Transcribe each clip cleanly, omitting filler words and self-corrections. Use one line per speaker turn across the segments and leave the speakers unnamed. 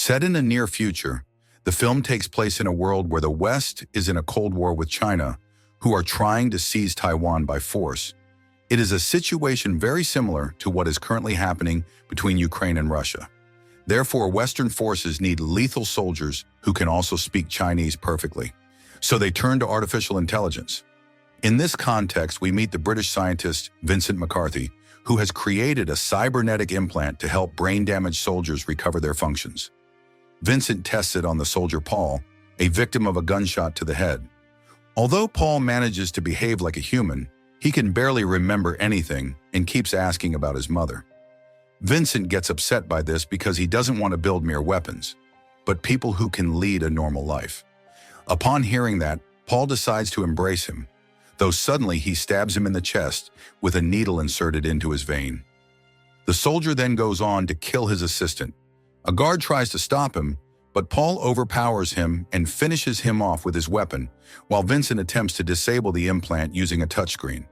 Set in a near future, the film takes place in a world where the West is in a Cold War with China, who are trying to seize Taiwan by force. It is a situation very similar to what is currently happening between Ukraine and Russia. Therefore, Western forces need lethal soldiers who can also speak Chinese perfectly. So they turn to artificial intelligence. In this context, we meet the British scientist Vincent McCarthy, who has created a cybernetic implant to help brain-damaged soldiers recover their functions. Vincent tests it on the soldier Paul, a victim of a gunshot to the head. Although Paul manages to behave like a human, he can barely remember anything and keeps asking about his mother. Vincent gets upset by this because he doesn't want to build mere weapons, but people who can lead a normal life. Upon hearing that, Paul decides to embrace him, though suddenly he stabs him in the chest with a needle inserted into his vein. The soldier then goes on to kill his assistant. A guard tries to stop him, but Paul overpowers him and finishes him off with his weapon, while Vincent attempts to disable the implant using a touchscreen.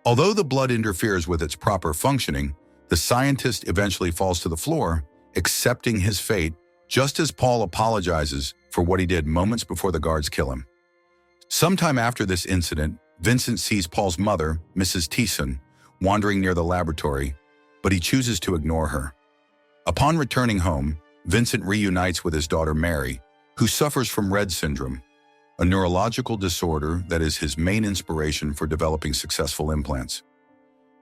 Although the blood interferes with its proper functioning, the scientist eventually falls to the floor, accepting his fate, just as Paul apologizes for what he did moments before the guards kill him. Sometime after this incident, Vincent sees Paul's mother, Mrs. Thiessen, wandering near the laboratory, but he chooses to ignore her. Upon returning home, Vincent reunites with his daughter Mary, who suffers from Rett syndrome, a neurological disorder that is his main inspiration for developing successful implants.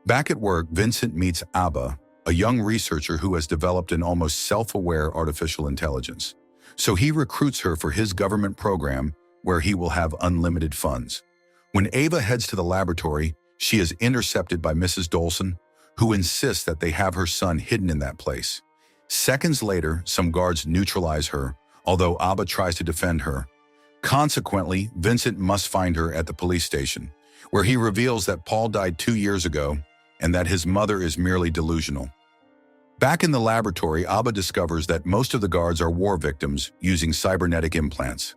Back at work, Vincent meets Abba, a young researcher who has developed an almost self-aware artificial intelligence. So he recruits her for his government program where he will have unlimited funds. When Ava heads to the laboratory, she is intercepted by Mrs. Dolson, who insists that they have her son hidden in that place. Seconds later, some guards neutralize her, although Abba tries to defend her. Consequently, Vincent must find her at the police station, where he reveals that Paul died 2 years ago and that his mother is merely delusional. Back in the laboratory, Abba discovers that most of the guards are war victims using cybernetic implants.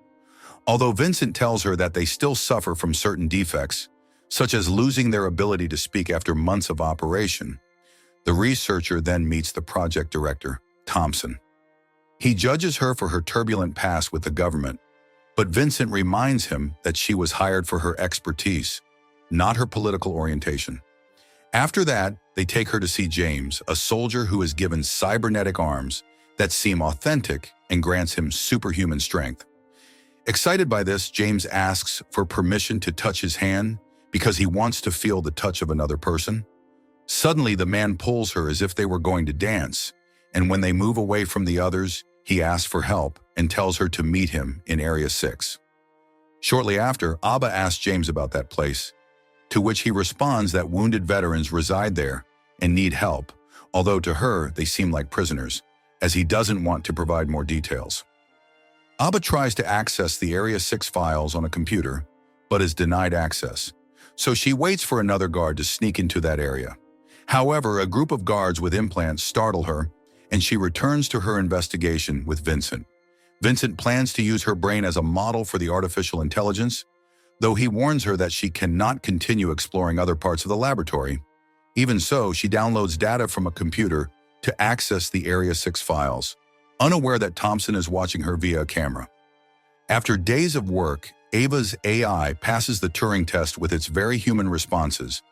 Although Vincent tells her that they still suffer from certain defects, such as losing their ability to speak after months of operation, the researcher then meets the project director, Thompson. He judges her for her turbulent past with the government, but Vincent reminds him that she was hired for her expertise, not her political orientation. After that, they take her to see James, a soldier who is given cybernetic arms that seem authentic and grants him superhuman strength. Excited by this, James asks for permission to touch his hand because he wants to feel the touch of another person. Suddenly, the man pulls her as if they were going to dance, and when they move away from the others, he asks for help and tells her to meet him in Area 6. Shortly after, Abba asks James about that place, to which he responds that wounded veterans reside there and need help, although to her they seem like prisoners, as he doesn't want to provide more details. Abba tries to access the Area 6 files on a computer, but is denied access, so she waits for another guard to sneak into that area. However, a group of guards with implants startle her, and she returns to her investigation with Vincent. Vincent plans to use her brain as a model for the artificial intelligence, though he warns her that she cannot continue exploring other parts of the laboratory. Even so, she downloads data from a computer to access the Area 6 files, unaware that Thompson is watching her via a camera. After days of work, Ava's AI passes the Turing test with its very human responses.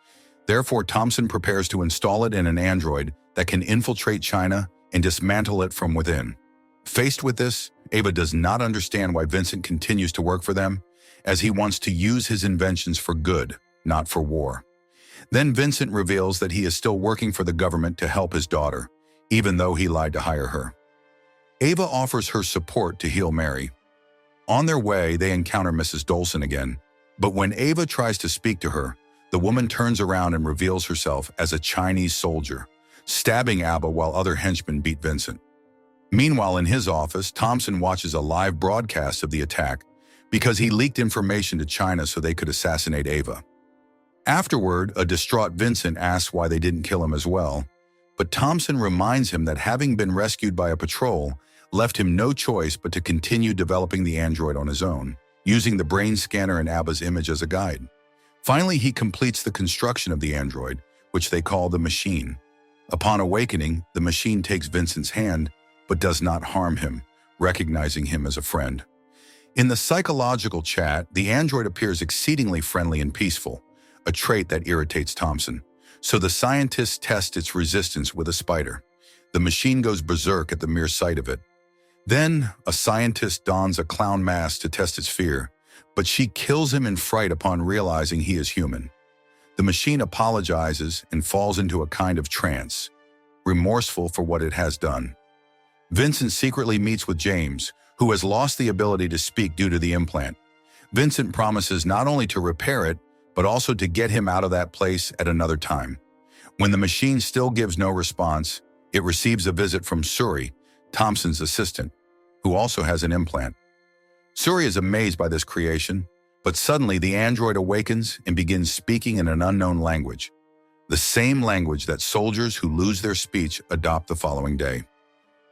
Therefore, Thompson prepares to install it in an android that can infiltrate China and dismantle it from within. Faced with this, Ava does not understand why Vincent continues to work for them, as he wants to use his inventions for good, not for war. Then Vincent reveals that he is still working for the government to help his daughter, even though he lied to hire her. Ava offers her support to heal Mary. On their way, they encounter Mrs. Dolson again, but when Ava tries to speak to her, the woman turns around and reveals herself as a Chinese soldier, stabbing Abba while other henchmen beat Vincent. Meanwhile, in his office, Thompson watches a live broadcast of the attack because he leaked information to China so they could assassinate Ava. Afterward, a distraught Vincent asks why they didn't kill him as well, but Thompson reminds him that having been rescued by a patrol left him no choice but to continue developing the android on his own, using the brain scanner and Abba's image as a guide. Finally, he completes the construction of the android, which they call the machine. Upon awakening, the machine takes Vincent's hand, but does not harm him, recognizing him as a friend. In the psychological chat, the android appears exceedingly friendly and peaceful, a trait that irritates Thompson. So the scientists test its resistance with a spider. The machine goes berserk at the mere sight of it. Then, a scientist dons a clown mask to test its fear, but she kills him in fright upon realizing he is human. The machine apologizes and falls into a kind of trance, remorseful for what it has done. Vincent secretly meets with James, who has lost the ability to speak due to the implant. Vincent promises not only to repair it, but also to get him out of that place at another time. When the machine still gives no response, it receives a visit from Suri, Thompson's assistant, who also has an implant. Suri is amazed by this creation, but suddenly the android awakens and begins speaking in an unknown language, the same language that soldiers who lose their speech adopt the following day.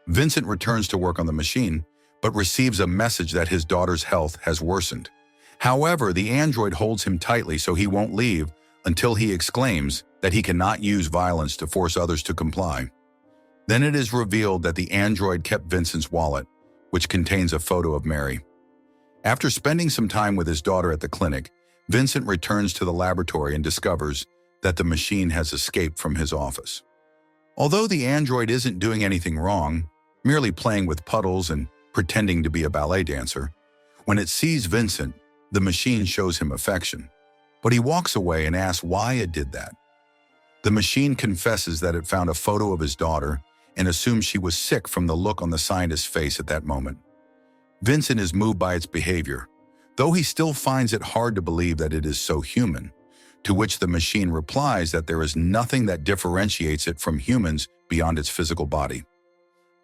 Vincent returns to work on the machine, but receives a message that his daughter's health has worsened. However, the android holds him tightly so he won't leave until he exclaims that he cannot use violence to force others to comply. Then it is revealed that the android kept Vincent's wallet, which contains a photo of Mary. After spending some time with his daughter at the clinic, Vincent returns to the laboratory and discovers that the machine has escaped from his office. Although the android isn't doing anything wrong, merely playing with puddles and pretending to be a ballet dancer, when it sees Vincent, the machine shows him affection. But he walks away and asks why it did that. The machine confesses that it found a photo of his daughter and assumes she was sick from the look on the scientist's face at that moment. Vincent is moved by its behavior, though he still finds it hard to believe that it is so human, to which the machine replies that there is nothing that differentiates it from humans beyond its physical body.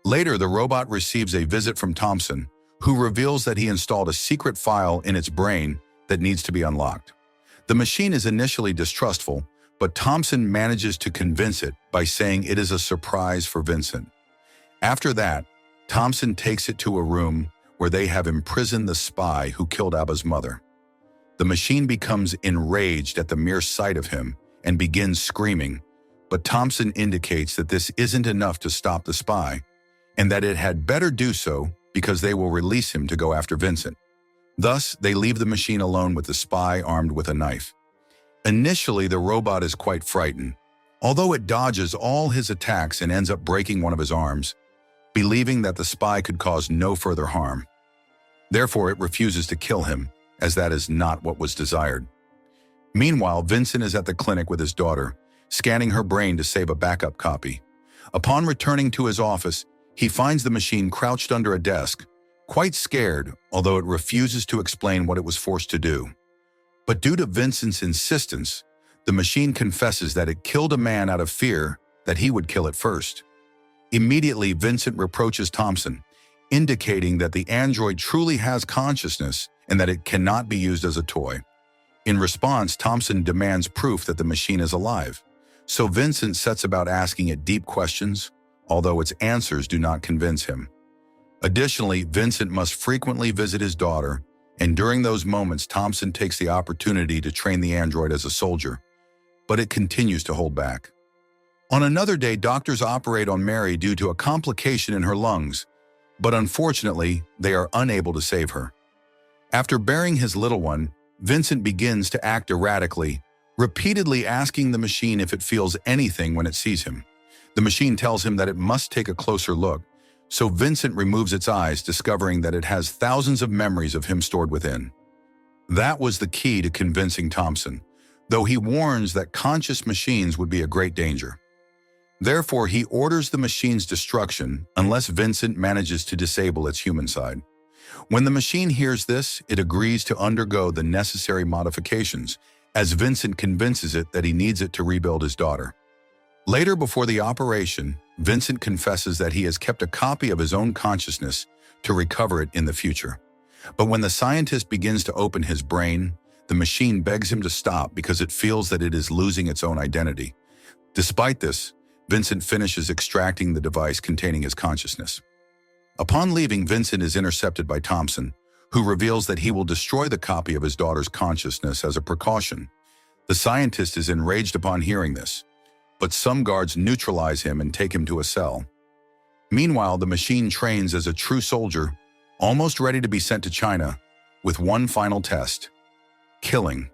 Later, the robot receives a visit from Thompson, who reveals that he installed a secret file in its brain that needs to be unlocked. The machine is initially distrustful, but Thompson manages to convince it by saying it is a surprise for Vincent. After that, Thompson takes it to a room where they have imprisoned the spy who killed Abba's mother. The machine becomes enraged at the mere sight of him and begins screaming, but Thompson indicates that this isn't enough to stop the spy, and that it had better do so because they will release him to go after Vincent. Thus, they leave the machine alone with the spy armed with a knife. Initially, the robot is quite frightened, although it dodges all his attacks and ends up breaking one of his arms, believing that the spy could cause no further harm. Therefore, it refuses to kill him, as that is not what was desired. Meanwhile, Vincent is at the clinic with his daughter, scanning her brain to save a backup copy. Upon returning to his office, he finds the machine crouched under a desk, quite scared, although it refuses to explain what it was forced to do. But due to Vincent's insistence, the machine confesses that it killed a man out of fear that he would kill it first. Immediately, Vincent reproaches Thompson, indicating that the android truly has consciousness and that it cannot be used as a toy. In response, Thompson demands proof that the machine is alive. So Vincent sets about asking it deep questions, although its answers do not convince him. Additionally, Vincent must frequently visit his daughter, and during those moments, Thompson takes the opportunity to train the android as a soldier, but it continues to hold back. On another day, doctors operate on Mary due to a complication in her lungs, but unfortunately, they are unable to save her. After burying his little one, Vincent begins to act erratically, repeatedly asking the machine if it feels anything when it sees him. The machine tells him that it must take a closer look, so Vincent removes its eyes, discovering that it has thousands of memories of him stored within. That was the key to convincing Thompson, though he warns that conscious machines would be a great danger. Therefore, he orders the machine's destruction unless Vincent manages to disable its human side. When the machine hears this, it agrees to undergo the necessary modifications, as Vincent convinces it that he needs it to rebuild his daughter. Later, before the operation, Vincent confesses that he has kept a copy of his own consciousness to recover it in the future. But when the scientist begins to open his brain, the machine begs him to stop because it feels that it is losing its own identity. Despite this, Vincent finishes extracting the device containing his consciousness. Upon leaving, Vincent is intercepted by Thompson, who reveals that he will destroy the copy of his daughter's consciousness as a precaution. The scientist is enraged upon hearing this, but some guards neutralize him and take him to a cell. Meanwhile, the machine trains as a true soldier, almost ready to be sent to China, with one final test: killing.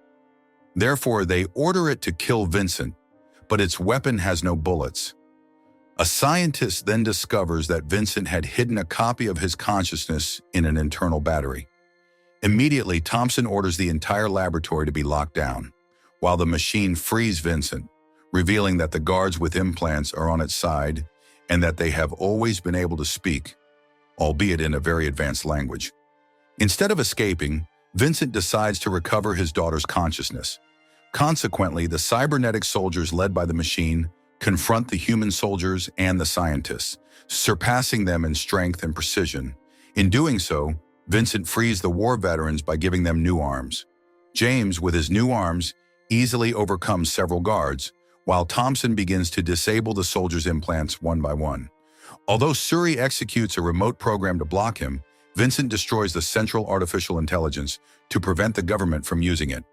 Therefore, they order it to kill Vincent, but its weapon has no bullets. A scientist then discovers that Vincent had hidden a copy of his consciousness in an internal battery. Immediately, Thompson orders the entire laboratory to be locked down, while the machine frees Vincent, revealing that the guards with implants are on its side and that they have always been able to speak, albeit in a very advanced language. Instead of escaping, Vincent decides to recover his daughter's consciousness. Consequently, the cybernetic soldiers led by the machine confront the human soldiers and the scientists, surpassing them in strength and precision. In doing so, Vincent frees the war veterans by giving them new arms. James, with his new arms, easily overcomes several guards, while Thompson begins to disable the soldiers' implants one by one. Although Suri executes a remote program to block him, Vincent destroys the central artificial intelligence to prevent the government from using it.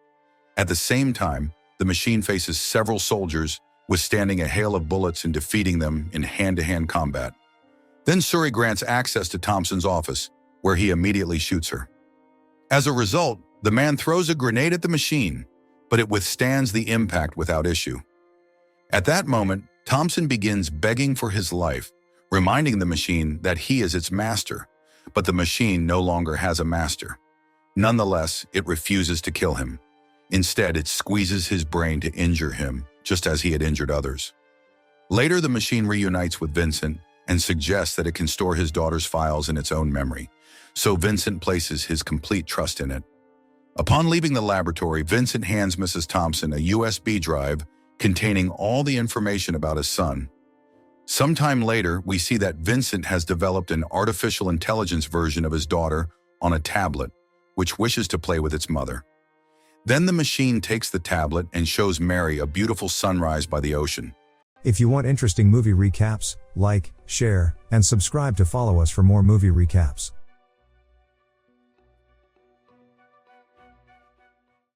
At the same time, the machine faces several soldiers, withstanding a hail of bullets and defeating them in hand-to-hand combat. Then Suri grants access to Thompson's office, where he immediately shoots her. As a result, the man throws a grenade at the machine, but it withstands the impact without issue. At that moment, Thompson begins begging for his life, reminding the machine that he is its master, but the machine no longer has a master. Nonetheless, it refuses to kill him. Instead, it squeezes his brain to injure him, just as he had injured others. Later, the machine reunites with Vincent and suggests that it can store his daughter's files in its own memory, so Vincent places his complete trust in it. Upon leaving the laboratory, Vincent hands Mrs. Thompson a USB drive containing all the information about his son. Sometime later, we see that Vincent has developed an artificial intelligence version of his daughter on a tablet, which wishes to play with its mother. Then the machine takes the tablet and shows Mary a beautiful sunrise by the ocean.
If you want interesting movie recaps, like, share, and subscribe to follow us for more movie recaps.